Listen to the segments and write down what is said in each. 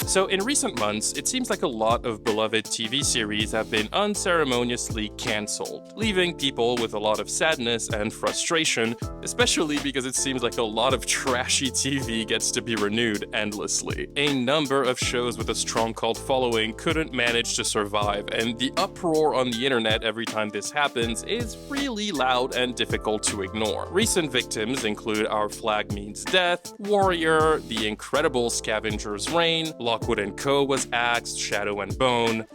So, in recent months, it seems like a lot of beloved TV series have been unceremoniously cancelled, leaving people with a lot of sadness and frustration, especially because it seems like a lot of trashy TV gets to be renewed endlessly. A number of shows with a strong cult following couldn't manage to survive, and the uproar on the internet every time this happens is really loud and difficult to ignore. Recent victims include Our Flag Means Death, Warrior, The Incredible Scavenger's Reign, Lockwood & Co. was axed, Shadow and Bone,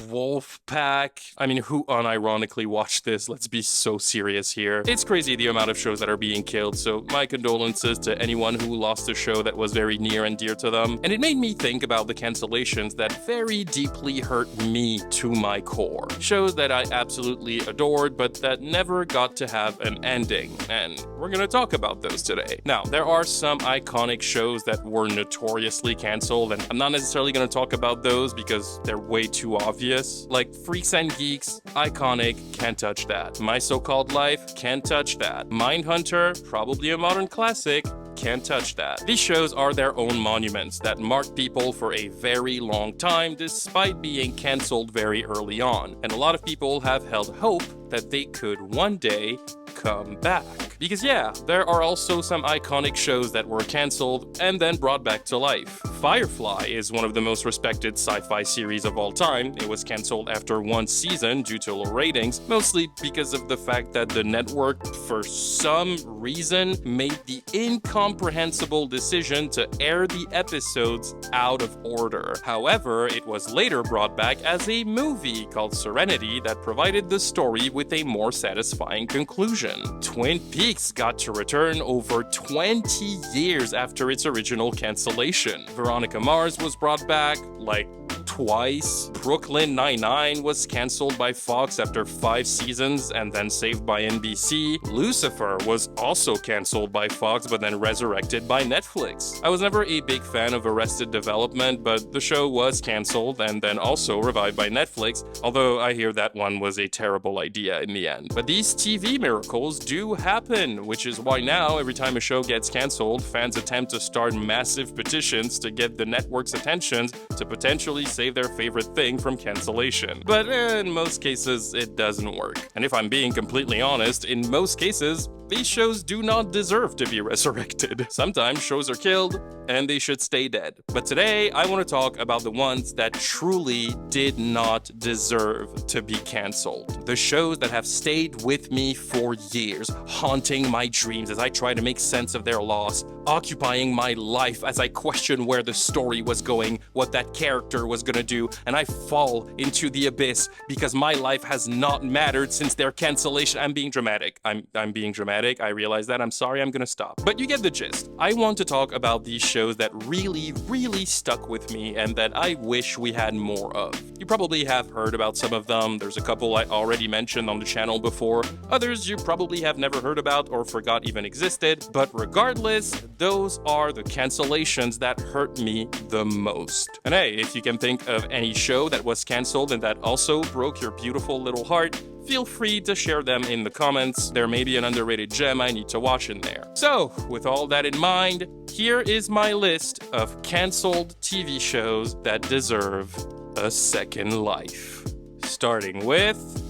Wolfpack. I mean, who unironically watched this? Let's be so serious here. It's crazy the amount of shows that are being killed, so my condolences to anyone who lost a show that was very near and dear to them. And it made me think about the cancellations that very deeply hurt me to my core. Shows that I absolutely adored, but that never got to have an ending. And we're gonna talk about those today. Now, there are some iconic shows that were notoriously canceled, and I'm not necessarily gonna talk about those because they're way too obvious. Like Freaks and Geeks, iconic, can't touch that. My So-Called Life, can't touch that. Mindhunter, probably a modern classic, can't touch that. These shows are their own monuments that mark people for a very long time despite being cancelled very early on. And a lot of people have held hope that they could one day come back. Because yeah, there are also some iconic shows that were cancelled and then brought back to life. Firefly is one of the most respected sci-fi series of all time. It was cancelled after one season due to low ratings, mostly because of the fact that the network, for some reason, made the incomprehensible decision to air the episodes out of order. However, it was later brought back as a movie called Serenity that provided the story with a more satisfying conclusion. Twin Peaks got to return over 20 years after its original cancellation. Veronica Mars was brought back, like, twice. Brooklyn Nine-Nine was cancelled by Fox after 5 seasons and then saved by NBC. Lucifer was also cancelled by Fox but then resurrected by Netflix. I was never a big fan of Arrested Development, but the show was cancelled and then also revived by Netflix, although I hear that one was a terrible idea in the end. But these TV miracles do happen, which is why now every time a show gets cancelled, fans attempt to start massive petitions to get the network's attention to potentially save their favorite thing from cancellation. But in most cases, it doesn't work. And if I'm being completely honest, in most cases, these shows do not deserve to be resurrected. Sometimes shows are killed, and they should stay dead. But today, I want to talk about the ones that truly did not deserve to be cancelled. The shows that have stayed with me for years, haunting my dreams as I try to make sense of their loss, occupying my life as I question where the story was going, what that character was gonna do, and I fall into the abyss because my life has not mattered since their cancellation. I'm being dramatic. I'm being dramatic. I realize that. I'm sorry, I'm gonna stop. But you get the gist. I want to talk about these shows that really, really stuck with me and that I wish we had more of. You probably have heard about some of them. There's a couple I already mentioned on the channel before. Others you probably have never heard about or forgot even existed. But regardless, those are the cancellations that hurt me the most. And hey, if you can think of any show that was canceled and that also broke your beautiful little heart, feel free to share them in the comments. There may be an underrated gem I need to watch in there. So, with all that in mind, here is my list of canceled TV shows that deserve a second life. Starting with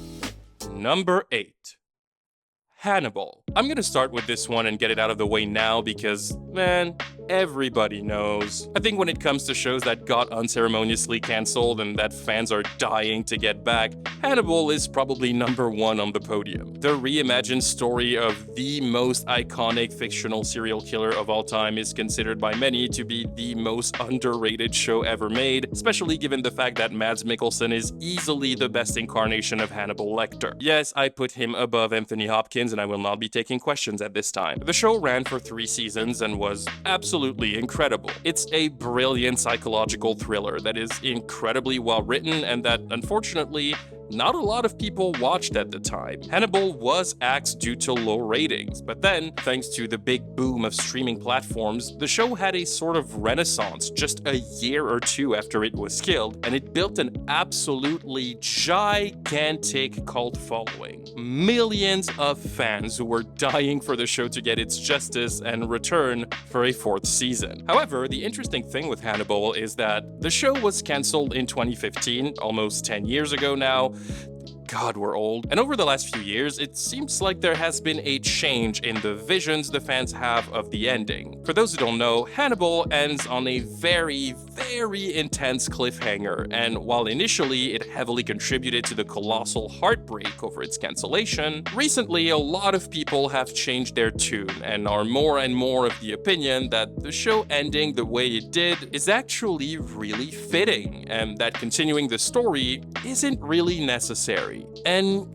number 8. Hannibal. I'm gonna start with this one and get it out of the way now because, man, everybody knows. I think when it comes to shows that got unceremoniously cancelled and that fans are dying to get back, Hannibal is probably number 1 on the podium. The reimagined story of the most iconic fictional serial killer of all time is considered by many to be the most underrated show ever made, especially given the fact that Mads Mikkelsen is easily the best incarnation of Hannibal Lecter. Yes, I put him above Anthony Hopkins and I will not be taking questions at this time. The show ran for 3 seasons and was absolutely incredible. It's a brilliant psychological thriller that is incredibly well written and that, unfortunately, not a lot of people watched at the time. Hannibal was axed due to low ratings, but then, thanks to the big boom of streaming platforms, the show had a sort of renaissance just a year or two after it was killed, and it built an absolutely gigantic cult following. Millions of fans who were dying for the show to get its justice and return for a fourth season. However, the interesting thing with Hannibal is that the show was cancelled in 2015, almost 10 years ago now. God, we're old. And over the last few years, it seems like there has been a change in the visions the fans have of the ending. For those who don't know, Hannibal ends on a very intense cliffhanger, and while initially it heavily contributed to the colossal heartbreak over its cancellation, recently a lot of people have changed their tune and are more and more of the opinion that the show ending the way it did is actually really fitting, and that continuing the story isn't really necessary. And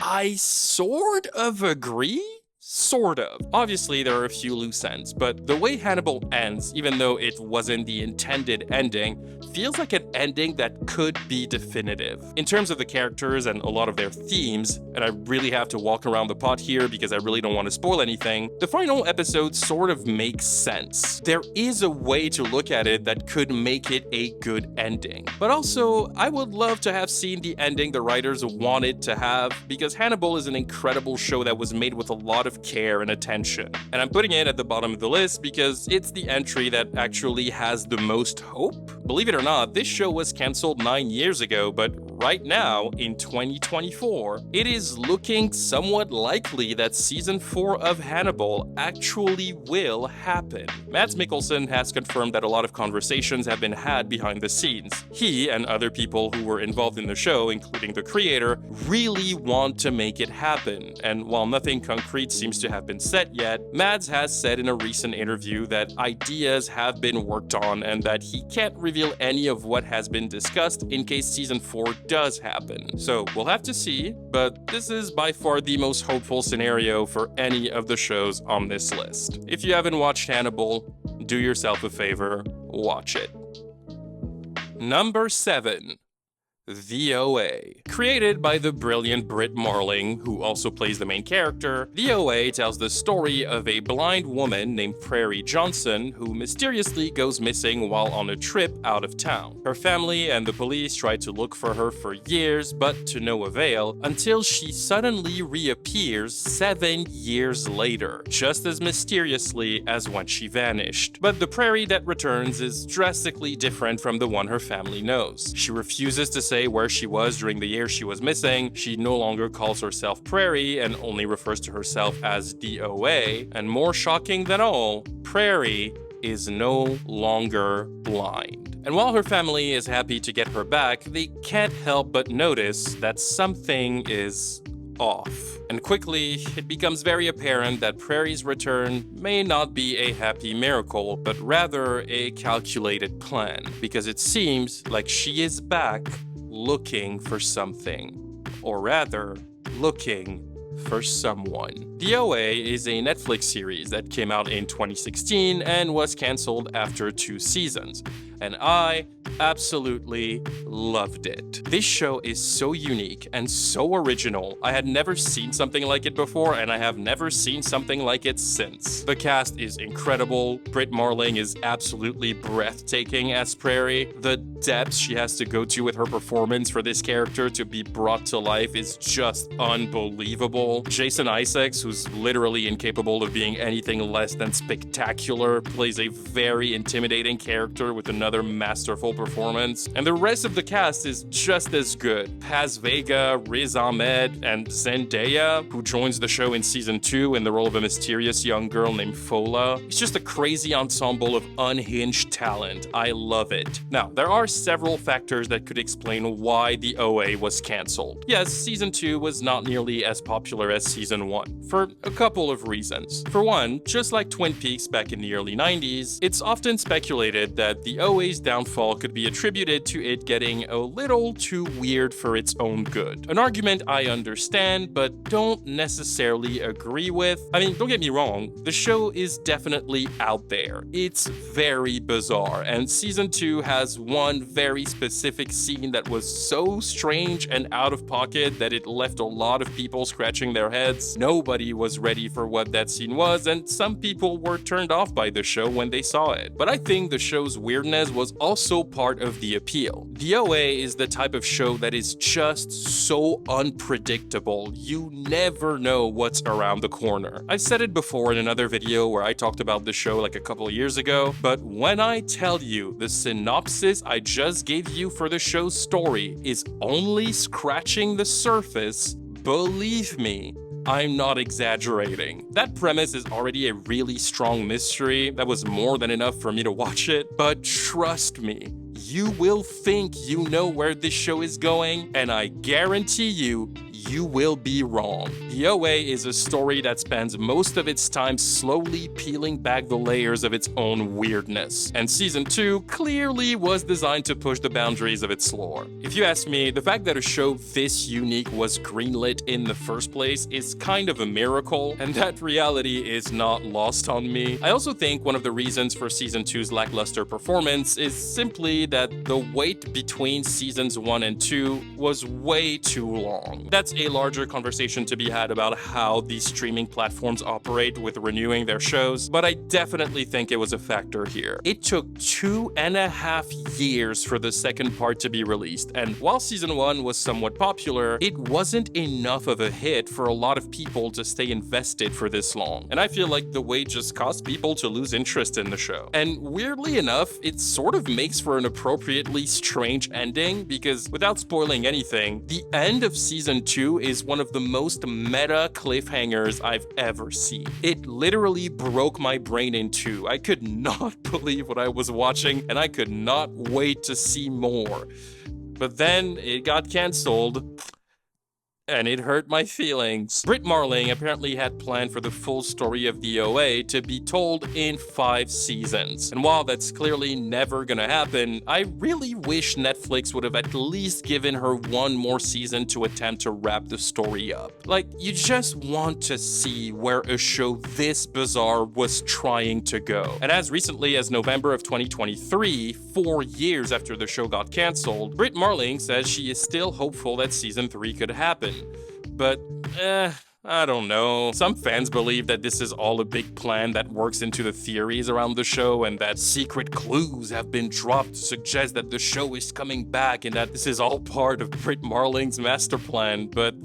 I sort of agree? Sort of. Obviously, there are a few loose ends, but the way Hannibal ends, even though it wasn't the intended ending, feels like an ending that could be definitive. In terms of the characters and a lot of their themes, and I really have to walk around the pot here because I really don't want to spoil anything, the final episode sort of makes sense. There is a way to look at it that could make it a good ending. But also, I would love to have seen the ending the writers wanted to have, because Hannibal is an incredible show that was made with a lot of care and attention. And I'm putting it at the bottom of the list because it's the entry that actually has the most hope. Believe it or not, this show was cancelled 9 years ago, but right now, in 2024, it is looking somewhat likely that season 4 of Hannibal actually will happen. Mads Mikkelsen has confirmed that a lot of conversations have been had behind the scenes. He and other people who were involved in the show, including the creator, really want to make it happen. And while nothing concrete seems to have been set yet, Mads has said in a recent interview that ideas have been worked on and that he can't reveal any of what has been discussed in case season 4 does happen. So we'll have to see, but this is by far the most hopeful scenario for any of the shows on this list. If you haven't watched Hannibal, do yourself a favor, watch it. Number 7. The OA. Created by the brilliant Brit Marling, who also plays the main character, The OA tells the story of a blind woman named Prairie Johnson who mysteriously goes missing while on a trip out of town. Her family and the police try to look for her for years, but to no avail, until she suddenly reappears 7 years later, just as mysteriously as when she vanished. But the Prairie that returns is drastically different from the one her family knows. She refuses to say where she was during the year she was missing. She no longer calls herself Prairie and only refers to herself as the OA. And more shocking than all, Prairie is no longer blind. And while her family is happy to get her back, they can't help but notice that something is off. And quickly, it becomes very apparent that Prairie's return may not be a happy miracle, but rather a calculated plan, because it seems like she is back looking for something, or rather, looking for someone. The OA is a Netflix series that came out in 2016 and was cancelled after 2 seasons, and I absolutely loved it. This show is so unique and so original. I had never seen something like it before, and I have never seen something like it since. The cast is incredible. Brit Marling is absolutely breathtaking as Prairie. The depths she has to go to with her performance for this character to be brought to life is just unbelievable. Jason Isaacs, who's literally incapable of being anything less than spectacular, plays a very intimidating character with another masterful performance, and the rest of the cast is just as good. Paz Vega, Riz Ahmed, and Zendaya, who joins the show in season 2 in the role of a mysterious young girl named Fola. It's just a crazy ensemble of unhinged talent. I love it. Now, there are several factors that could explain why the OA was cancelled. Yes, season 2 was not nearly as popular popular as Season 1, for a couple of reasons. For one, just like Twin Peaks back in the early 90s, it's often speculated that the OA's downfall could be attributed to it getting a little too weird for its own good. An argument I understand, but don't necessarily agree with. I mean, don't get me wrong, the show is definitely out there. It's very bizarre, and Season 2 has one very specific scene that was so strange and out of pocket that it left a lot of people scratching their heads. Nobody was ready for what that scene was, and some people were turned off by the show when they saw it. But I think the show's weirdness was also part of the appeal. The OA is the type of show that is just so unpredictable. You never know what's around the corner. I've said it before in another video where I talked about the show like a couple of years ago, but when I tell you the synopsis I just gave you for the show's story is only scratching the surface, believe me, I'm not exaggerating. That premise is already a really strong mystery that was more than enough for me to watch it, but trust me, you will think you know where this show is going, and I guarantee you, you will be wrong. The OA is a story that spends most of its time slowly peeling back the layers of its own weirdness, and Season 2 clearly was designed to push the boundaries of its lore. If you ask me, the fact that a show this unique was greenlit in the first place is kind of a miracle, and that reality is not lost on me. I also think one of the reasons for Season 2's lackluster performance is simply that the wait between Seasons 1 and 2 was way too long. That's a larger conversation to be had about how these streaming platforms operate with renewing their shows, but I definitely think it was a factor here. It took 2.5 years for the second part to be released, and while Season 1 was somewhat popular, it wasn't enough of a hit for a lot of people to stay invested for this long, and I feel like the wait just caused people to lose interest in the show. And weirdly enough, it sort of makes for an appropriately strange ending, because without spoiling anything, the end of Season 2 is one of the most meta cliffhangers I've ever seen. It literally broke my brain in two. I could not believe what I was watching, and I could not wait to see more. But then it got cancelled, and it hurt my feelings. Brit Marling apparently had planned for the full story of the OA to be told in 5 seasons. And while that's clearly never gonna happen, I really wish Netflix would have at least given her one more season to attempt to wrap the story up. Like, you just want to see where a show this bizarre was trying to go. And as recently as November of 2023, 4 years after the show got cancelled, Brit Marling says she is still hopeful that Season 3 could happen. But, I don't know. Some fans believe that this is all a big plan that works into the theories around the show, and that secret clues have been dropped to suggest that the show is coming back and that this is all part of Brit Marling's master plan, but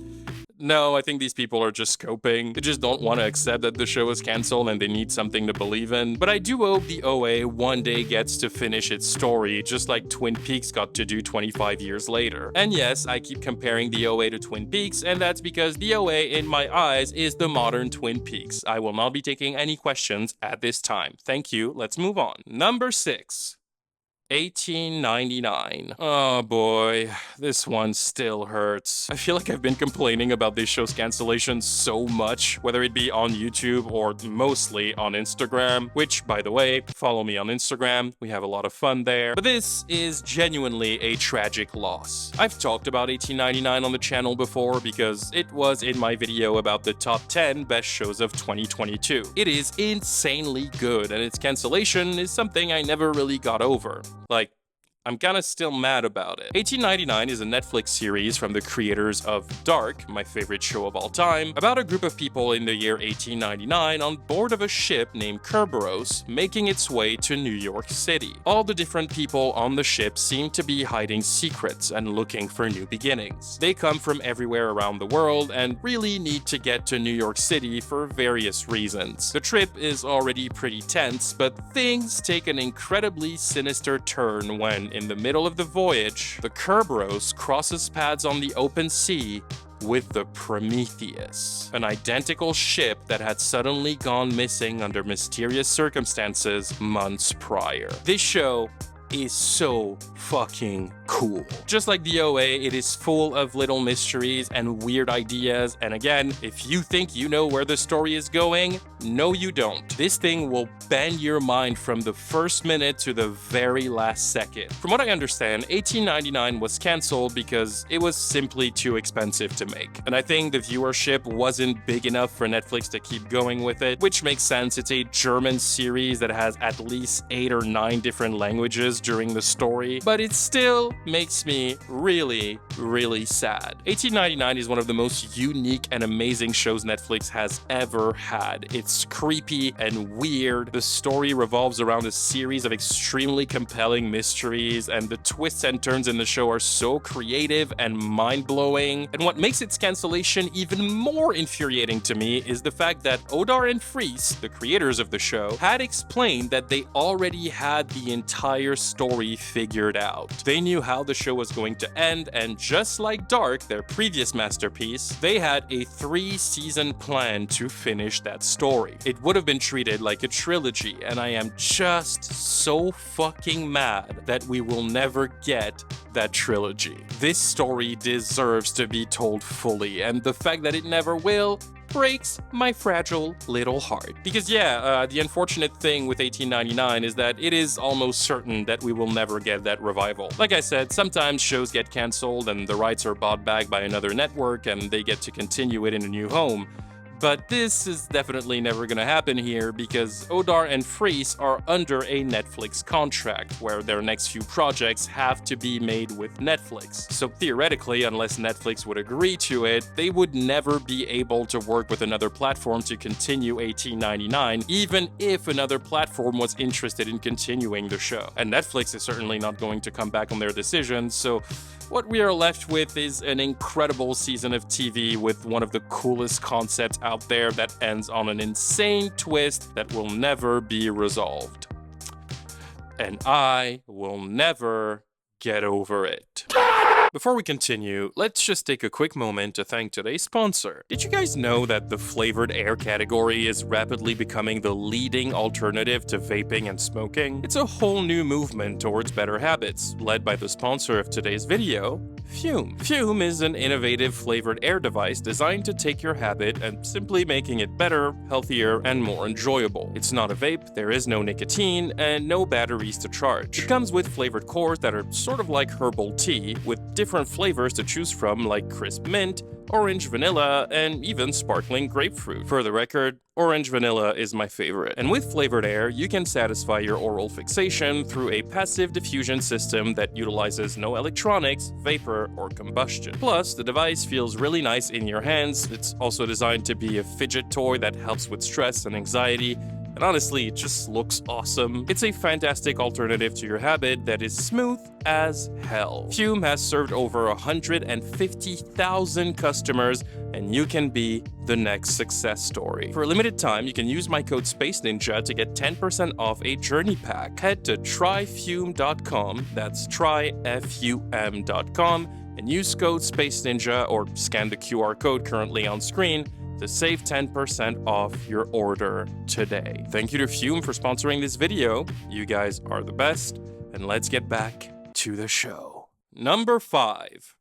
no, I think these people are just coping. They just don't want to accept that the show is cancelled and they need something to believe in. But I do hope the OA one day gets to finish its story, just like Twin Peaks got to do 25 years later. And yes, I keep comparing the OA to Twin Peaks, and that's because the OA, in my eyes, is the modern Twin Peaks. I will not be taking any questions at this time. Thank you. Let's move on. Number 6. 1899. Oh boy, this one still hurts. I feel like I've been complaining about this show's cancellation so much, whether it be on YouTube or mostly on Instagram, which, by the way, follow me on Instagram. We have a lot of fun there. But this is genuinely a tragic loss. I've talked about 1899 on the channel before because it was in my video about the top 10 best shows of 2022. It is insanely good, and its cancellation is something I never really got over. Like, I'm kinda still mad about it. 1899 is a Netflix series from the creators of Dark, my favorite show of all time, about a group of people in the year 1899 on board of a ship named Kerberos, making its way to New York City. All the different people on the ship seem to be hiding secrets and looking for new beginnings. They come from everywhere around the world and really need to get to New York City for various reasons. The trip is already pretty tense, but things take an incredibly sinister turn when, in the middle of the voyage, the Kerberos crosses paths on the open sea with the Prometheus, an identical ship that had suddenly gone missing under mysterious circumstances months prior. This show is so fucking cool. Just like the OA, it is full of little mysteries and weird ideas, and again, if you think you know where the story is going, no you don't. This thing will bend your mind from the first minute to the very last second. From what I understand, 1899 was cancelled because it was simply too expensive to make. And I think the viewership wasn't big enough for Netflix to keep going with it, which makes sense. It's a German series that has at least 8 or 9 different languages during the story, but it still makes me really, really sad. 1899 is one of the most unique and amazing shows Netflix has ever had. It's creepy and weird. The story revolves around a series of extremely compelling mysteries, and the twists and turns in the show are so creative and mind-blowing. And what makes its cancellation even more infuriating to me is the fact that Odar and Fries, the creators of the show, had explained that they already had the entire story figured out. They knew how the show was going to end, and just like Dark, their previous masterpiece, they had a 3-season plan to finish that story. It would have been treated like a trilogy, and I am just so fucking mad that we will never get that trilogy. This story deserves to be told fully, and the fact that it never will breaks my fragile little heart. Because the unfortunate thing with 1899 is that it is almost certain that we will never get that revival. Like I said, sometimes shows get cancelled and the rights are bought back by another network and they get to continue it in a new home. But this is definitely never gonna happen here because Odar and Fries are under a Netflix contract where their next few projects have to be made with Netflix. So theoretically, unless Netflix would agree to it, they would never be able to work with another platform to continue 1899, even if another platform was interested in continuing the show. And Netflix is certainly not going to come back on their decision, so what we are left with is an incredible season of TV with one of the coolest concepts out there that ends on an insane twist that will never be resolved. And I will never get over it. Before we continue, let's just take a quick moment to thank today's sponsor. Did you guys know that the flavored air category is rapidly becoming the leading alternative to vaping and smoking? It's a whole new movement towards better habits, led by the sponsor of today's video, Fume. Fume is an innovative flavored air device designed to take your habit and simply making it better, healthier, and more enjoyable. It's not a vape, there is no nicotine, and no batteries to charge. It comes with flavored cores that are sort of like herbal tea, with different flavors to choose from like crisp mint, orange vanilla, and even sparkling grapefruit. For the record, orange vanilla is my favorite. And with flavored air, you can satisfy your oral fixation through a passive diffusion system that utilizes no electronics, vapor, or combustion. Plus, the device feels really nice in your hands. It's also designed to be a fidget toy that helps with stress and anxiety. And honestly, it just looks awesome. It's a fantastic alternative to your habit that is smooth as hell. Fume has served over 150,000 customers, and you can be the next success story. For a limited time, you can use my code Space Ninja to get 10% off a journey pack. Head to tryfume.com, that's tryfum.com, and use code Space Ninja or scan the QR code currently on screen to save 10% off your order today. Thank you to Fume for sponsoring this video. You guys are the best, and let's get back to the show. Number 5.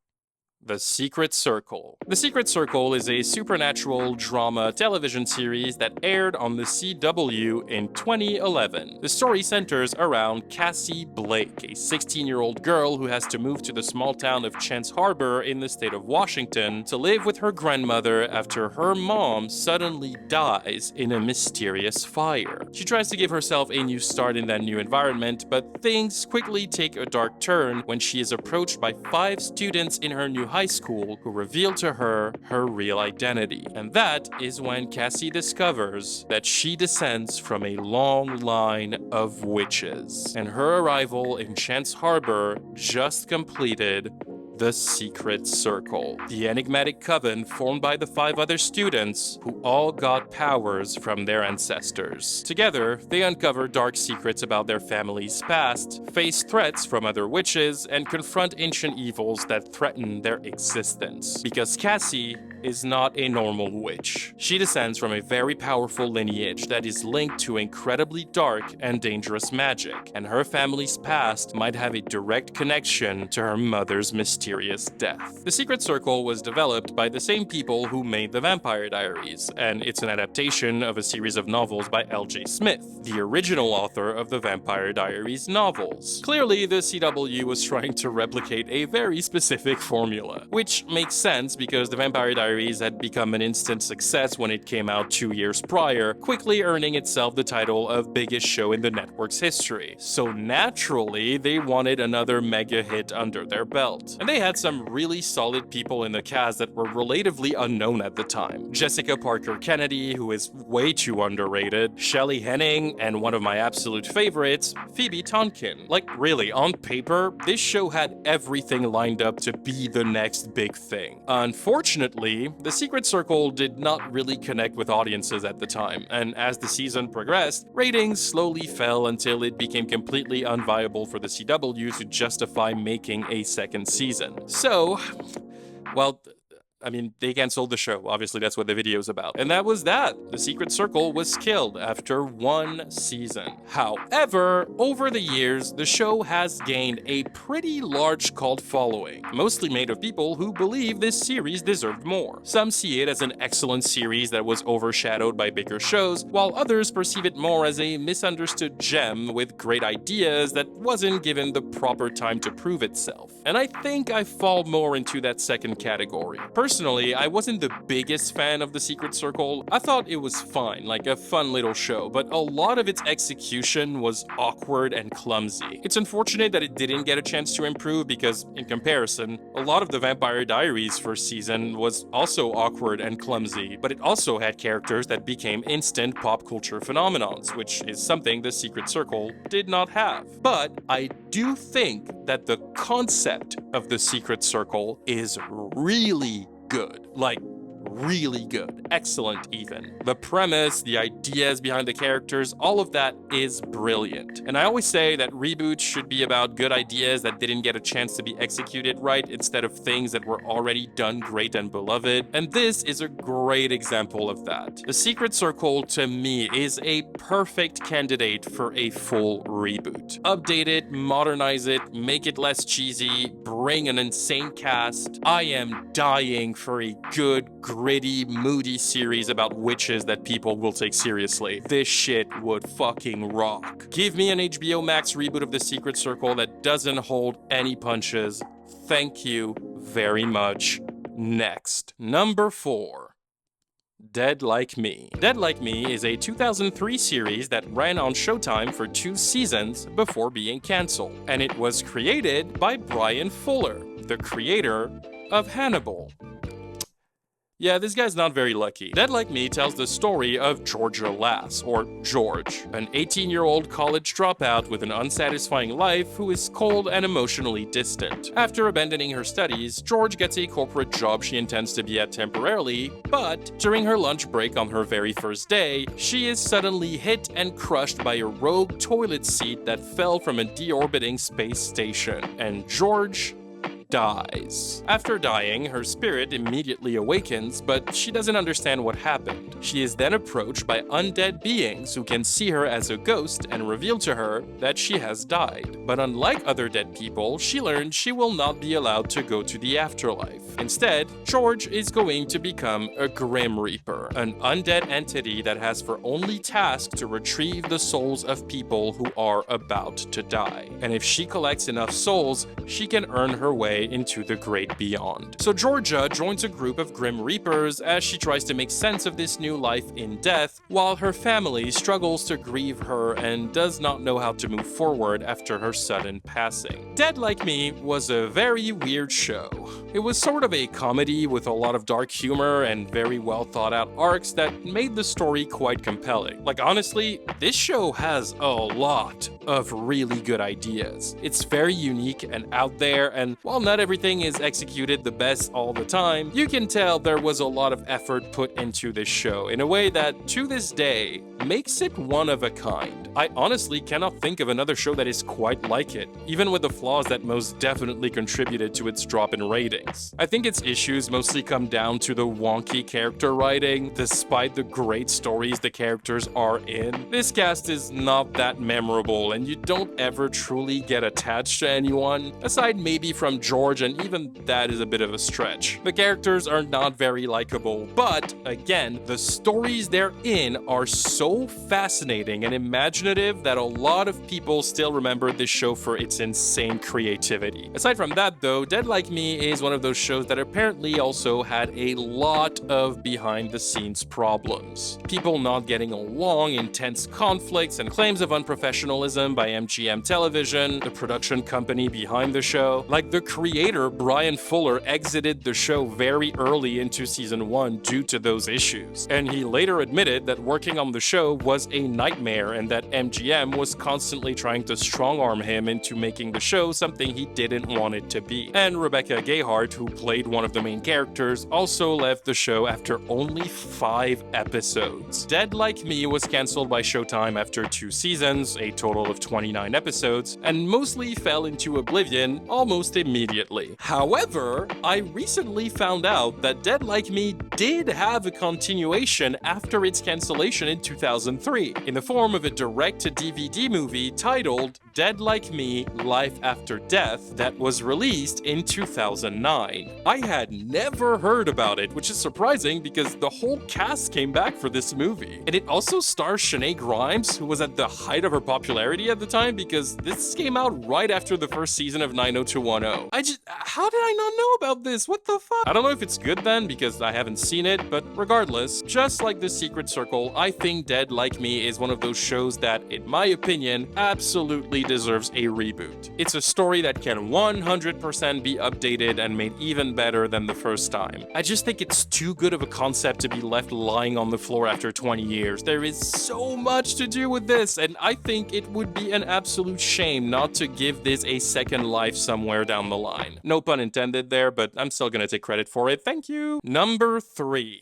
The Secret Circle. The Secret Circle is a supernatural drama television series that aired on the CW in 2011. The story centers around Cassie Blake, a 16-year-old girl who has to move to the small town of Chance Harbor in the state of Washington to live with her grandmother after her mom suddenly dies in a mysterious fire. She tries to give herself a new start in that new environment, but things quickly take a dark turn when she is approached by 5 students in her new high school who reveal to her her real identity. And that is when Cassie discovers that she descends from a long line of witches. And her arrival in Chance Harbor just completed the Secret Circle, the enigmatic coven formed by the 5 other students who all got powers from their ancestors. Together, they uncover dark secrets about their family's past, face threats from other witches, and confront ancient evils that threaten their existence. Because Cassie is not a normal witch. She descends from a very powerful lineage that is linked to incredibly dark and dangerous magic, and her family's past might have a direct connection to her mother's mysterious death. The Secret Circle was developed by the same people who made The Vampire Diaries, and it's an adaptation of a series of novels by L.J. Smith, the original author of the Vampire Diaries novels. Clearly, the CW was trying to replicate a very specific formula, which makes sense because The Vampire Diaries had become an instant success when it came out 2 years prior, quickly earning itself the title of biggest show in the network's history. So naturally, they wanted another mega hit under their belt. And they had some really solid people in the cast that were relatively unknown at the time. Jessica Parker Kennedy, who is way too underrated, Shelley Henning, and one of my absolute favorites, Phoebe Tonkin. Like really, on paper, this show had everything lined up to be the next big thing. Unfortunately, The Secret Circle did not really connect with audiences at the time, and as the season progressed, ratings slowly fell until it became completely unviable for the CW to justify making a second season. So, well, I mean, they canceled the show. Obviously, that's what the video is about. And that was that. The Secret Circle was killed after 1 season. However, over the years, the show has gained a pretty large cult following, mostly made of people who believe this series deserved more. Some see it as an excellent series that was overshadowed by bigger shows, while others perceive it more as a misunderstood gem with great ideas that wasn't given the proper time to prove itself. And I think I fall more into that second category. Personally, I wasn't the biggest fan of The Secret Circle. I thought it was fine, like a fun little show, but a lot of its execution was awkward and clumsy. It's unfortunate that it didn't get a chance to improve because, in comparison, a lot of The Vampire Diaries first season was also awkward and clumsy, but it also had characters that became instant pop culture phenomenons, which is something The Secret Circle did not have. But I do think that the concept of The Secret Circle is really good. Like, really good. Excellent, even. The premise, the ideas behind the characters, all of that is brilliant. And I always say that reboots should be about good ideas that didn't get a chance to be executed right instead of things that were already done great and beloved. And this is a great example of that. The Secret Circle, to me, is a perfect candidate for a full reboot. Update it, modernize it, make it less cheesy, bring an insane cast. I am dying for a good, gritty, moody series about witches that people will take seriously. This shit would fucking rock. Give me an HBO Max reboot of The Secret Circle that doesn't hold any punches. Thank you very much. Next. Number 4. Dead Like Me. Dead Like Me is a 2003 series that ran on Showtime for 2 seasons before being cancelled, and it was created by Bryan Fuller, the creator of Hannibal. Yeah, this guy's not very lucky. Dead Like Me tells the story of Georgia Lass, or George, an 18-year-old college dropout with an unsatisfying life who is cold and emotionally distant. After abandoning her studies, George gets a corporate job she intends to be at temporarily, but during her lunch break on her very first day, she is suddenly hit and crushed by a rogue toilet seat that fell from a deorbiting space station, and George dies. After dying, her spirit immediately awakens, but she doesn't understand what happened. She is then approached by undead beings who can see her as a ghost and reveal to her that she has died. But unlike other dead people, she learns she will not be allowed to go to the afterlife. Instead, George is going to become a Grim Reaper, an undead entity that has for only task to retrieve the souls of people who are about to die. And if she collects enough souls, she can earn her way into the great beyond. So Georgia joins a group of Grim Reapers as she tries to make sense of this new life in death, while her family struggles to grieve her and does not know how to move forward after her sudden passing. Dead Like Me was a very weird show. It was sort of a comedy with a lot of dark humor and very well thought out arcs that made the story quite compelling. Like honestly, this show has a lot of really good ideas. It's very unique and out there, and while none not everything is executed the best all the time, you can tell there was a lot of effort put into this show in a way that, to this day, makes it one of a kind. I honestly cannot think of another show that is quite like it, even with the flaws that most definitely contributed to its drop in ratings. I think its issues mostly come down to the wonky character writing, despite the great stories the characters are in. This cast is not that memorable, and you don't ever truly get attached to anyone, aside maybe from George, and even that is a bit of a stretch. The characters are not very likable, but again, the stories they're in are so fascinating and imaginative that a lot of people still remember this show for its insane creativity. Aside from that though, Dead Like Me is one of those shows that apparently also had a lot of behind-the-scenes problems. People not getting along, intense conflicts, and claims of unprofessionalism by MGM Television, the production company behind the show. Like, the creator, Brian Fuller, exited the show very early into season 1 due to those issues, and he later admitted that working on the show was a nightmare and that MGM was constantly trying to strong-arm him into making the show something he didn't want it to be. And Rebecca Gayheart, who played one of the main characters, also left the show after only 5 episodes. Dead Like Me was cancelled by Showtime after 2 seasons, a total of 29 episodes, and mostly fell into oblivion almost immediately. However, I recently found out that Dead Like Me did have a continuation after its cancellation in 2003, in the form of a direct-to-DVD movie titled Dead Like Me: Life After Death that was released in 2009. I had never heard about it, which is surprising because the whole cast came back for this movie. And it also stars Shanae Grimes, who was at the height of her popularity at the time because this came out right after the first season of 90210. How did I not know about this? What the fuck? I don't know if it's good then because I haven't seen it, but regardless, just like The Secret Circle, I think Dead Like Me is one of those shows that, in my opinion, absolutely deserves a reboot. It's a story that can 100% be updated and made even better than the first time. I just think it's too good of a concept to be left lying on the floor after 20 years. There is so much to do with this, and I think it would be an absolute shame not to give this a second life somewhere down the line. No pun intended there, but I'm still gonna take credit for it. Thank you. Number 3.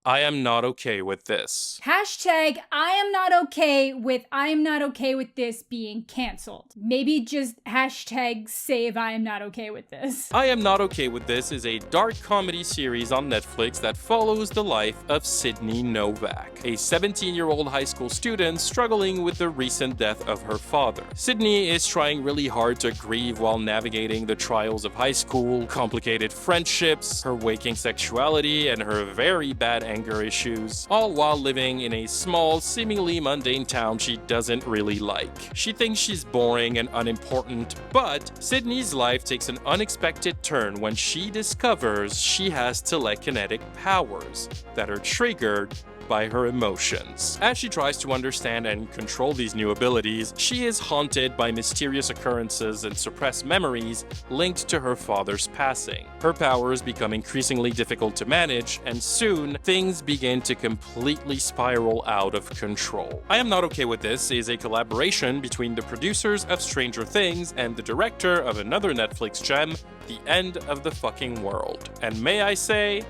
I am not okay with this. Hashtag I am not okay with this being canceled. Maybe just hashtag save I am not okay with this. I Am Not Okay With This is a dark comedy series on Netflix that follows the life of Sydney Novak, a 17-year-old high school student struggling with the recent death of her father. Sydney is trying really hard to grieve while navigating the trials of high school, complicated friendships, her waking sexuality, and her very bad anger issues, all while living in a small, seemingly mundane town she doesn't really like. She thinks she's boring and unimportant, but Sydney's life takes an unexpected turn when she discovers she has telekinetic powers that are triggered by her emotions. As she tries to understand and control these new abilities, she is haunted by mysterious occurrences and suppressed memories linked to her father's passing. Her powers become increasingly difficult to manage, and soon, things begin to completely spiral out of control. I Am Not Okay With This is a collaboration between the producers of Stranger Things and the director of another Netflix gem, The End of the Fucking World. And may I say,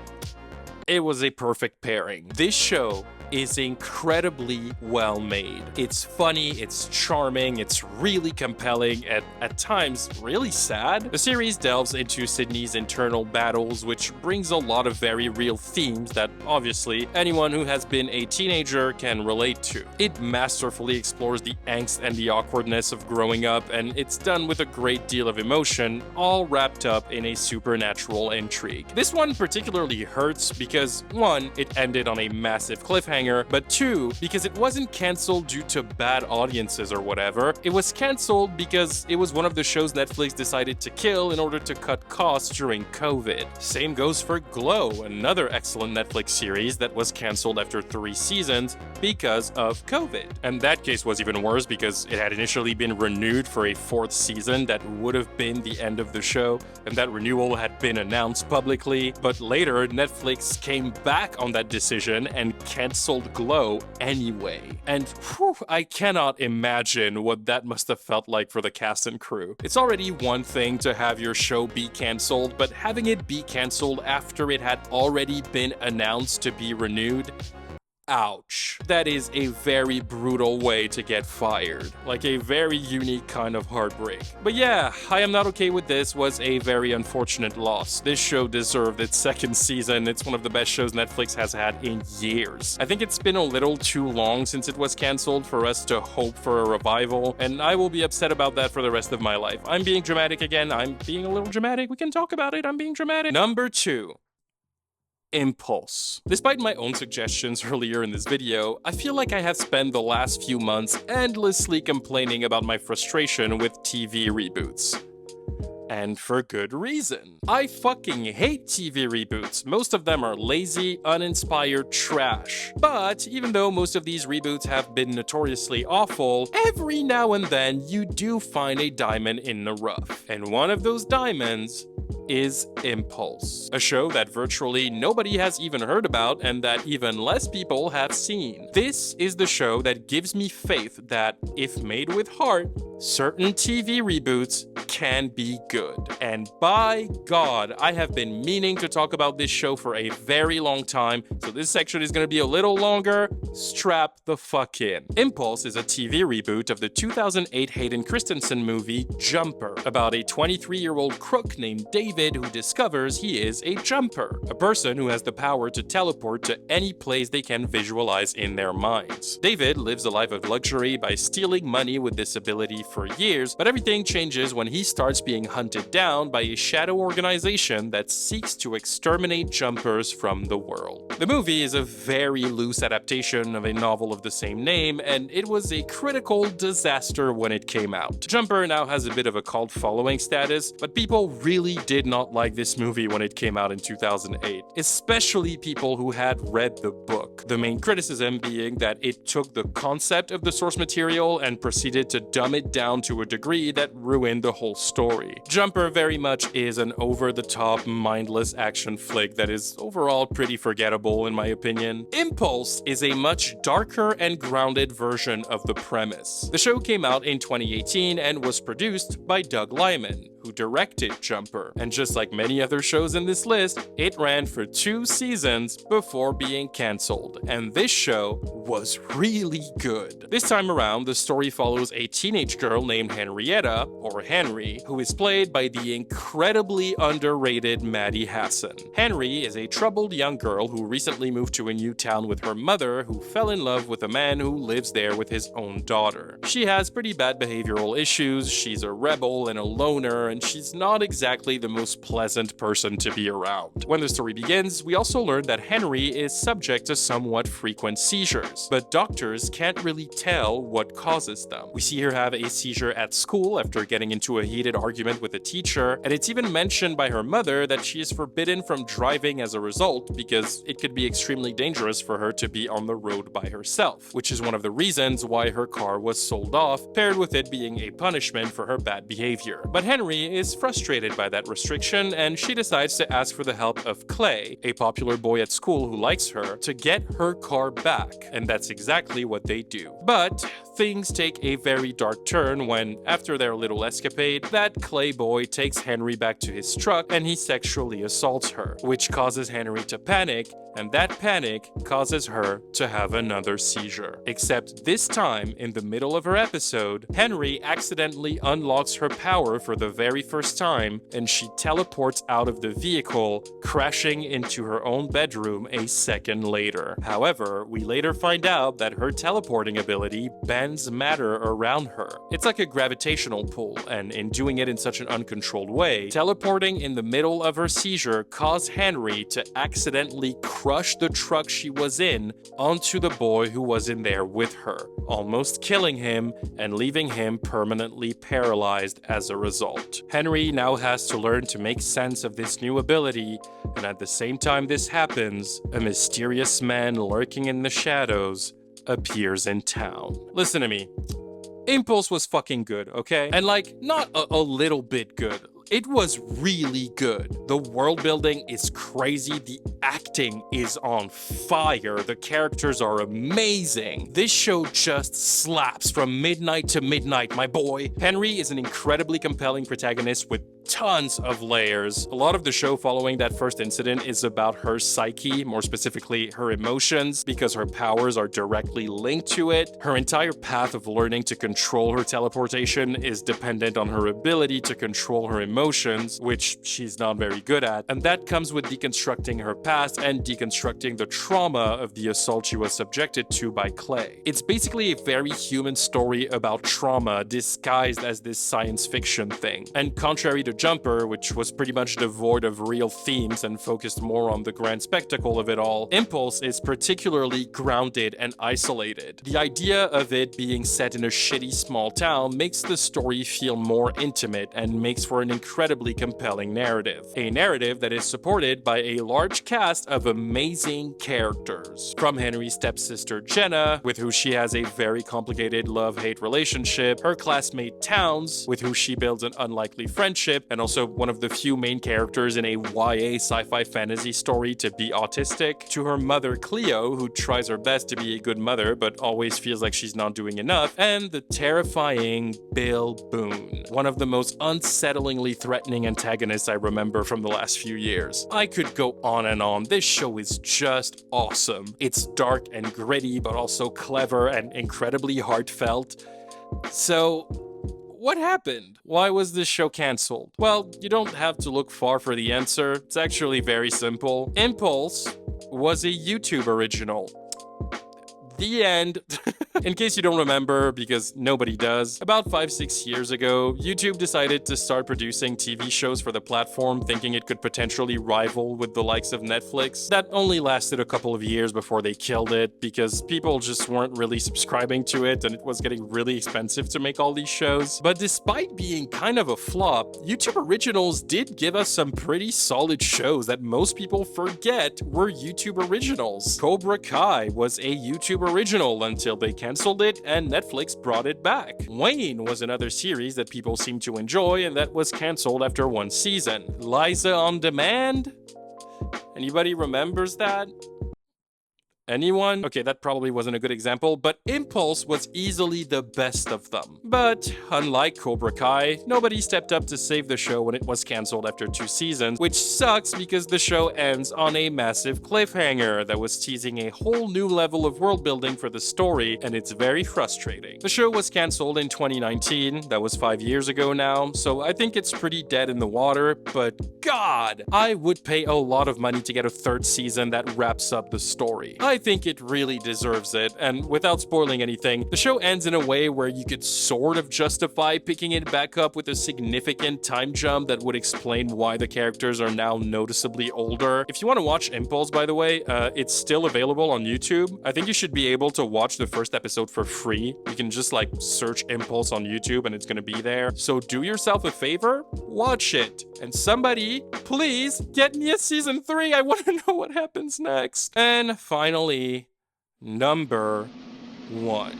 it was a perfect pairing. This show is incredibly well made. It's funny, it's charming, it's really compelling, and at times really sad. The series delves into Sydney's internal battles, which brings a lot of very real themes that obviously anyone who has been a teenager can relate to. It masterfully explores the angst and the awkwardness of growing up, and it's done with a great deal of emotion, all wrapped up in a supernatural intrigue. This one particularly hurts because, 1, it ended on a massive cliffhanger, but 2, because it wasn't cancelled due to bad audiences or whatever. It was cancelled because it was one of the shows Netflix decided to kill in order to cut costs during COVID. Same goes for Glow, another excellent Netflix series that was cancelled after 3 seasons because of COVID. And that case was even worse because it had initially been renewed for a 4th season that would have been the end of the show, and that renewal had been announced publicly, but later Netflix came back on that decision and canceled canceled Glow anyway. And I cannot imagine what that must have felt like for the cast and crew. It's already one thing to have your show be canceled, but having it be canceled after it had already been announced to be renewed? Ouch. That is a very brutal way to get fired. Like a very unique kind of heartbreak. But yeah, I Am Not Okay With This was a very unfortunate loss. This show deserved its second season. It's one of the best shows Netflix has had in years. I think it's been a little too long since it was canceled for us to hope for a revival, and I will be upset about that for the rest of my life. I'm being dramatic again. I'm being a little dramatic. We can talk about it. I'm being dramatic. Number 2. Impulse. Despite my own suggestions earlier in this video, I feel like I have spent the last few months endlessly complaining about my frustration with TV reboots. And for good reason. I fucking hate TV reboots. Most of them are lazy, uninspired trash. But even though most of these reboots have been notoriously awful, every now and then you do find a diamond in the rough. And one of those diamonds is Impulse, a show that virtually nobody has even heard about and that even less people have seen. This is the show that gives me faith that, if made with heart, certain TV reboots can be good. And by God, I have been meaning to talk about this show for a very long time, so this section is going to be a little longer. Strap the fuck in. Impulse is a TV reboot of the 2008 Hayden Christensen movie Jumper, about a 23-year-old crook named David who discovers he is a jumper, a person who has the power to teleport to any place they can visualize in their minds. David lives a life of luxury by stealing money with this ability for years, but everything changes when he starts being hunted down by a shadow organization that seeks to exterminate jumpers from the world. The movie is a very loose adaptation of a novel of the same name, and it was a critical disaster when it came out. Jumper now has a bit of a cult following status, but people really did not like this movie when it came out in 2008, especially people who had read the book. The main criticism being that it took the concept of the source material and proceeded to dumb it down to a degree that ruined the whole story. Jumper very much is an over-the-top, mindless action flick that is overall pretty forgettable in my opinion. Impulse is a much darker and grounded version of the premise. The show came out in 2018 and was produced by Doug Liman, who directed Jumper. And just like many other shows in this list, it ran for 2 seasons before being cancelled. And this show was really good. This time around, the story follows a teenage girl named Henrietta, or Henry, who is played by the incredibly underrated Maddie Hasson. Henry is a troubled young girl who recently moved to a new town with her mother, who fell in love with a man who lives there with his own daughter. She has pretty bad behavioral issues, she's a rebel and a loner, and she's not exactly the most pleasant person to be around. When the story begins, we also learn that Henry is subject to somewhat frequent seizures, but doctors can't really tell what causes them. We see her have a seizure at school after getting into a heated argument with a teacher, and it's even mentioned by her mother that she is forbidden from driving as a result because it could be extremely dangerous for her to be on the road by herself, which is one of the reasons why her car was sold off, paired with it being a punishment for her bad behavior. But Henry is frustrated by that restriction, and she decides to ask for the help of Clay, a popular boy at school who likes her, to get her car back, and that's exactly what they do. But things take a very dark turn when, after their little escapade, that Clay boy takes Henry back to his truck and he sexually assaults her, which causes Henry to panic, and that panic causes her to have another seizure. Except this time, in the middle of her episode, Henry accidentally unlocks her power for the very first time, and she teleports out of the vehicle, crashing into her own bedroom a second later. However, we later find out that her teleporting ability bends matter around her. It's like a gravitational pull, and in doing it in such an uncontrolled way, teleporting in the middle of her seizure caused Henry to accidentally crush the truck she was in onto the boy who was in there with her, almost killing him and leaving him permanently paralyzed as a result. Henry now has to learn to make sense of this new ability, and at the same time this happens, a mysterious man lurking in the shadows appears in town. Listen to me. Impulse was fucking good, okay? And like, not a little bit good. It was really good. The world building is crazy, the acting is on fire, the characters are amazing. This show just slaps from midnight to midnight, my boy. Henry is an incredibly compelling protagonist with tons of layers. A lot of the show following that first incident is about her psyche, more specifically her emotions, because her powers are directly linked to it. Her entire path of learning to control her teleportation is dependent on her ability to control her emotions, which she's not very good at, and that comes with deconstructing her past and deconstructing the trauma of the assault she was subjected to by Clay. It's basically a very human story about trauma disguised as this science fiction thing, and contrary to Jumper, which was pretty much devoid of real themes and focused more on the grand spectacle of it all, Impulse is particularly grounded and isolated. The idea of it being set in a shitty small town makes the story feel more intimate and makes for an incredibly compelling narrative. A narrative that is supported by a large cast of amazing characters. From Henry's stepsister Jenna, with who she has a very complicated love-hate relationship, her classmate Towns, with who she builds an unlikely friendship, and also one of the few main characters in a YA sci-fi fantasy story to be autistic, to her mother Cleo, who tries her best to be a good mother but always feels like she's not doing enough, and the terrifying Bill Boone, one of the most unsettlingly threatening antagonists I remember from the last few years. I could go on and on. This show is just awesome. It's dark and gritty, but also clever and incredibly heartfelt. So, what happened? Why was this show cancelled? Well, you don't have to look far for the answer. It's actually very simple. Impulse was a YouTube original. The end. In case you don't remember, because nobody does, about 5-6 years ago, YouTube decided to start producing TV shows for the platform, thinking it could potentially rival with the likes of Netflix. That only lasted a couple of years before they killed it, because people just weren't really subscribing to it, and it was getting really expensive to make all these shows. But despite being kind of a flop, YouTube Originals did give us some pretty solid shows that most people forget were YouTube Originals. Cobra Kai was a YouTube Original until they canceled it and Netflix brought it back. Wayne was another series that people seem to enjoy and that was canceled after one season. Liza on Demand? Anybody remembers that? Anyone? Okay, that probably wasn't a good example, but Impulse was easily the best of them. But unlike Cobra Kai, nobody stepped up to save the show when it was cancelled after 2 seasons, which sucks because the show ends on a massive cliffhanger that was teasing a whole new level of world building for the story, and it's very frustrating. The show was cancelled in 2019, that was 5 years ago now, so I think it's pretty dead in the water, but God, I would pay a lot of money to get a 3rd season that wraps up the story. I think it really deserves it, and without spoiling anything, the show ends in a way where you could sort of justify picking it back up with a significant time jump that would explain why the characters are now noticeably older. If you want to watch Impulse, by the way, it's still available on YouTube. I think you should be able to watch the first episode for free. You can just like search Impulse on YouTube and it's gonna be there. So do yourself a favor, watch it. And somebody, please get me a season 3. I want to know what happens next. And finally, number 1.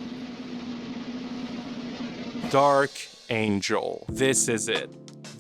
Dark Angel. This is it.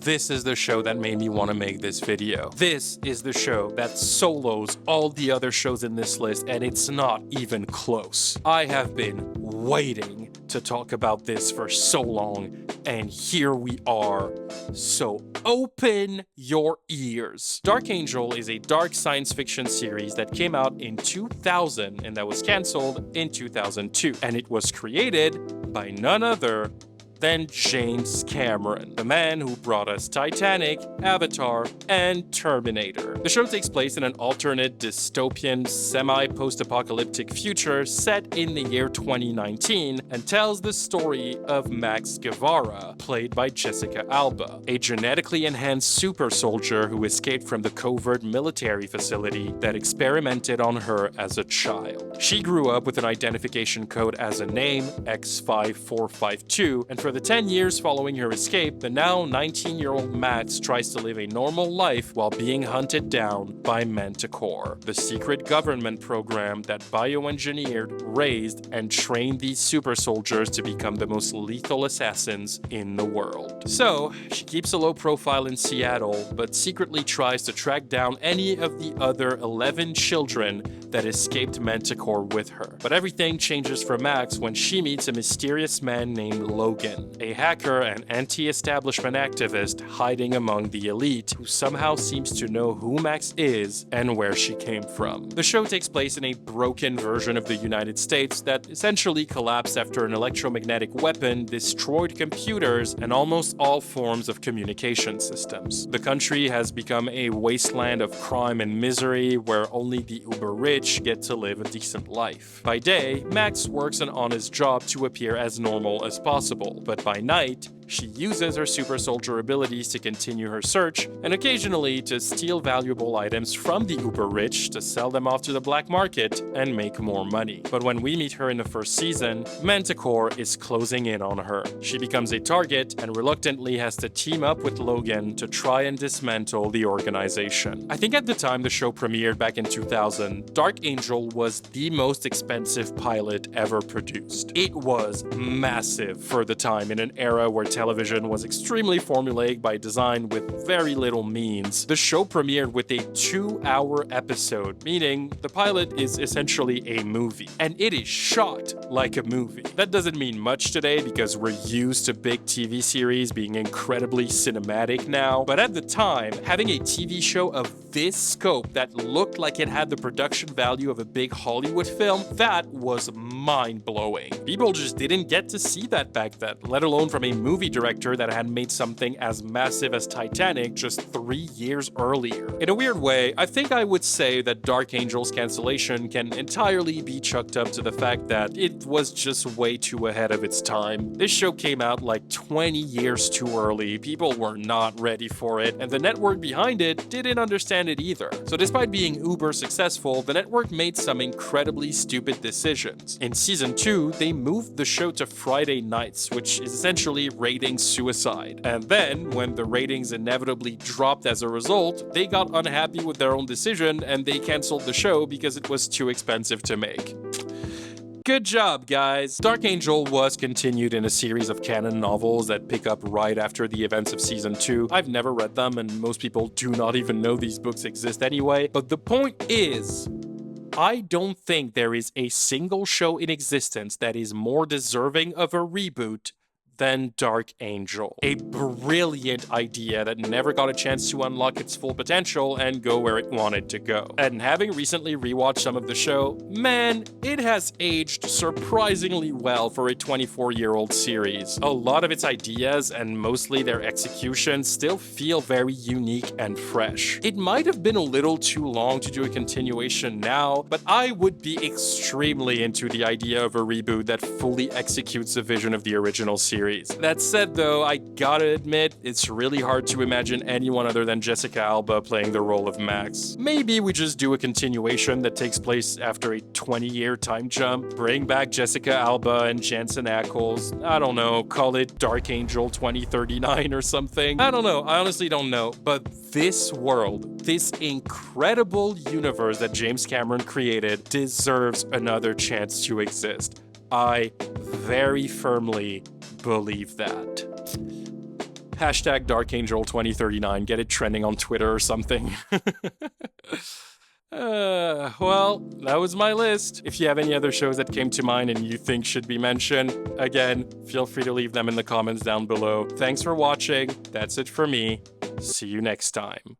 This is the show that made me want to make this video. This is the show that solos all the other shows in this list, and it's not even close. I have been waiting to talk about this for so long, and here we are. So open your ears. Dark Angel is a dark science fiction series that came out in 2000 and that was canceled in 2002. And it was created by none other than James Cameron, the man who brought us Titanic, Avatar, and Terminator. The show takes place in an alternate dystopian, semi-post-apocalyptic future set in the year 2019 and tells the story of Max Guevara, played by Jessica Alba, a genetically enhanced super soldier who escaped from the covert military facility that experimented on her as a child. She grew up with an identification code as a name, X5452, and for For the 10 years following her escape, the now 19-year-old Max tries to live a normal life while being hunted down by Manticore, the secret government program that bioengineered, raised, and trained these super soldiers to become the most lethal assassins in the world. So, she keeps a low profile in Seattle, but secretly tries to track down any of the other 11 children that escaped Manticore with her. But everything changes for Max when she meets a mysterious man named Logan, a hacker and anti-establishment activist hiding among the elite who somehow seems to know who Max is and where she came from. The show takes place in a broken version of the United States that essentially collapsed after an electromagnetic weapon destroyed computers and almost all forms of communication systems. The country has become a wasteland of crime and misery where only the uber rich get to live a decent life. By day, Max works an honest job to appear as normal as possible, but by night, she uses her super soldier abilities to continue her search, and occasionally to steal valuable items from the uber rich to sell them off to the black market and make more money. But when we meet her in the first season, Manticore is closing in on her. She becomes a target and reluctantly has to team up with Logan to try and dismantle the organization. I think at the time the show premiered back in 2000, Dark Angel was the most expensive pilot ever produced. It was massive for the time in an era where television was extremely formulaic by design with very little means. The show premiered with a 2-hour episode, meaning the pilot is essentially a movie. And it is shot like a movie. That doesn't mean much today because we're used to big TV series being incredibly cinematic now, but at the time, having a TV show of this scope that looked like it had the production value of a big Hollywood film, that was mind-blowing. People just didn't get to see that back then, let alone from a movie director that had made something as massive as Titanic just 3 years earlier. In a weird way, I think I would say that Dark Angel's cancellation can entirely be chucked up to the fact that it was just way too ahead of its time. This show came out like 20 years too early, people were not ready for it, and the network behind it didn't understand it either. So despite being uber successful, the network made some incredibly stupid decisions. In season 2, they moved the show to Friday nights, which is essentially rating suicide. And then, when the ratings inevitably dropped as a result, they got unhappy with their own decision and they canceled the show because it was too expensive to make. Good job, guys! Dark Angel was continued in a series of canon novels that pick up right after the events of season 2. I've never read them, and most people do not even know these books exist anyway. But the point is, I don't think there is a single show in existence that is more deserving of a reboot than Dark Angel. A brilliant idea that never got a chance to unlock its full potential and go where it wanted to go. And having recently rewatched some of the show, man, it has aged surprisingly well for a 24-year-old series. A lot of its ideas, and mostly their execution, still feel very unique and fresh. It might have been a little too long to do a continuation now, but I would be extremely into the idea of a reboot that fully executes the vision of the original series. That said, though, I gotta admit, it's really hard to imagine anyone other than Jessica Alba playing the role of Max. Maybe we just do a continuation that takes place after a 20-year time jump, bring back Jessica Alba and Jensen Ackles, I don't know, call it Dark Angel 2039 or something. I don't know, I honestly don't know, but this world, this incredible universe that James Cameron created deserves another chance to exist. I very firmly believe that. Hashtag Dark Angel 2039. Get it trending on Twitter or something. Well, that was my list. If you have any other shows that came to mind and you think should be mentioned, again, feel free to leave them in the comments down below. Thanks for watching. That's it for me. See you next time.